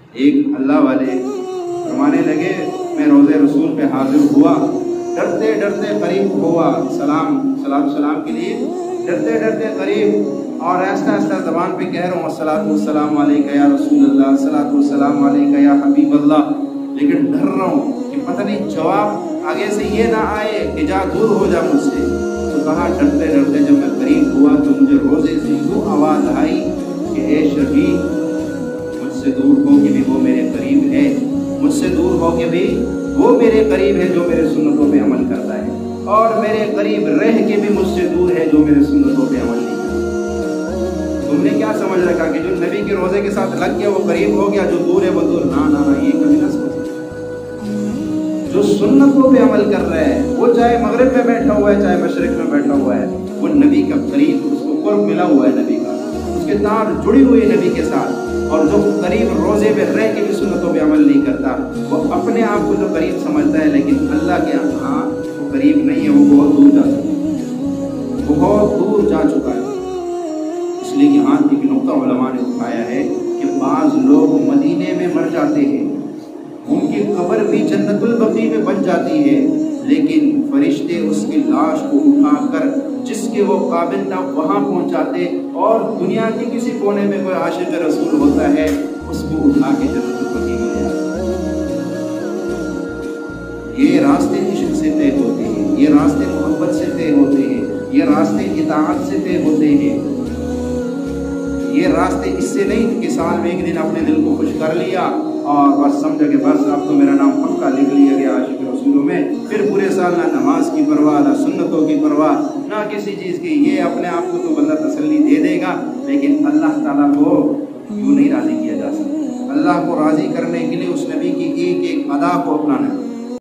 एक अल्लाह वाले फरमाने लगे, मैं रोज़े रसूल पे हाजिर हुआ, डरते डरते करीब हुआ, सलाम के लिए डरते डरते करीब, और ऐसा ऐसा ज़बान पे कह रहा हूँ अस्सलातु वस्सलाम अलैका या रसूल अल्लाह, अस्सलातु वस्सलाम अलैका या हबीब अल्लाह, लेकिन डर रहा हूँ कि पता नहीं जवाब आगे से ये ना आए कि जा दूर हो जा मुझसे। तो कहा डरते डरते जब मैं करीब हुआ तो मुझे रोज़े से यूँ आवाज़ आई कि ए शबी, मुझसे दूर हो के भी वो मेरे करीब है, मुझसे दूर हो के भी वो मेरे करीब है जो मेरे सुन्नतों पे अमल करता है, और मेरे करीब रह के भी मुझसे दूर है जो मेरे सुन्नतों पे अमल नहीं करता। तुमने क्या समझ रखा कि जो नबी के रोज़े के साथ लग गया वो करीब हो गया, जो दूर है वो दूर? ना ना ना, ये कभी ना सोच। जो सुन्नतों पे अमल कर रहा है वो चाहे मगरिब में बैठा हुआ है चाहे मशरिक में बैठा हुआ है, वो नबी का करीब, उसको कुर्ब मिला हुआ है नबी का, उसके तार जुड़ी हुई है नबी के साथ। और जो करीब रोज़े में रह के भी सुन्नतों पे अमल नहीं करता, वो अपने आप को जो करीब समझता है, लेकिन अल्लाह के यहाँ वो करीब नहीं है, वो बहुत दूर जा चुका है, बहुत दूर जा चुका है। इसलिए यहाँ एक नुक्ता उलमा ने उठाया है कि बाज़ लोग मदीने में मर जाते हैं, उनकी कब्र भी जन्नतुल बकी में बन जाती है, लेकिन फरिश्ते उसकी लाश को उठाकर जिसके वो काबिल था वहाँ पहुँचाते, और दुनिया के किसी कोने में कोई आशिक रसूल होता है उसको उठा के जन्नतुल बकी में ले जाते। ये रास्ते इश्क से तय होते हैं, ये रास्ते मोहब्बत से तय होते हैं, ये रास्ते इताअत से तय होते हैं। ये रास्ते इससे नहीं कि साल में एक दिन अपने दिल को खुश कर लिया और बस समझा कि बस अब तो मेरा नाम पक्का लिख लिया गया आशिक रसूलों में, फिर पूरे साल ना नमाज की परवाह, ना सुन्नतों की परवाह, ना किसी चीज़ की। ये अपने आप को तो बंदा तसल्ली दे देगा, लेकिन अल्लाह ताला को क्यों नहीं राज़ी किया जा सकता? अल्लाह को राज़ी करने के लिए उस नबी की एक एक अदा को अपनाना है।